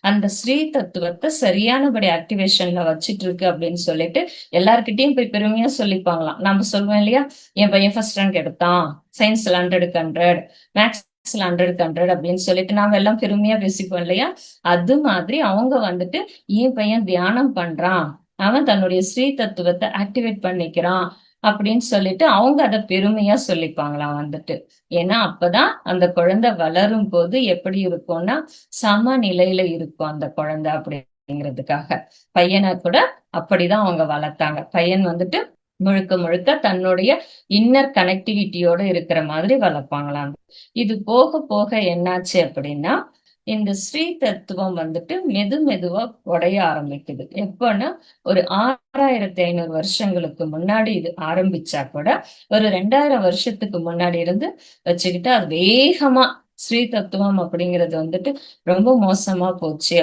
அந்த ஸ்ரீ தத்துவத்தை சரியானபடி ஆக்டிவேஷன்ல வச்சிட்டு இருக்கு அப்படின்னு சொல்லிட்டு எல்லார்கிட்டயும் போய் பெருமையா சொல்லிப்பாங்களாம். நம்ம சொல்லுவோம் இல்லையா, என் பையன் ஃபர்ஸ்ட் ரேங்க் எடுத்தான், சயின்ஸ்ல 100க்கு 100, மேக்ஸ்ல 100க்கு 100 அப்படின்னு சொல்லிட்டு நாம எல்லாம் பெருமையா பேசிப்போம் இல்லையா. அது மாதிரி அவங்க வந்துட்டு என் பையன் தியானம் பண்றான், அவன் தன்னுடைய ஸ்ரீ தத்துவத்தை ஆக்டிவேட் பண்ணிக்கிறான் அப்படின்னு சொல்லிட்டு அவங்க அதை பெருமையா சொல்லிப்பாங்களாம் வந்துட்டு. ஏன்னா அப்பதான் அந்த குழந்தை வளரும் போது எப்படி இருக்கும்னா சமநிலையில இருக்கும் அந்த குழந்தை அப்படிங்கிறதுக்காக. பையனை கூட அப்படிதான் அவங்க வளர்த்தாங்க. பையன் வந்துட்டு முழுக்க முழுக்க தன்னுடைய இன்னர் கனெக்டிவிட்டியோட இருக்கிற மாதிரி வளர்ப்பாங்களாம். இது போக போக என்னாச்சு அப்படின்னா இந்த ஸ்ரீ தத்துவம் வந்துட்டு மெதுவா உடைய ஆரம்பிக்குது. எப்பன்னா ஒரு 6500 வருஷங்களுக்கு முன்னாடி இது ஆரம்பிச்சா கூட ஒரு 2000 வருஷத்துக்கு முன்னாடி இருந்து வச்சுக்கிட்டு அது வேகமா ஸ்ரீ தத்துவம் அப்படிங்கிறது வந்துட்டு ரொம்ப மோசமா போச்சு.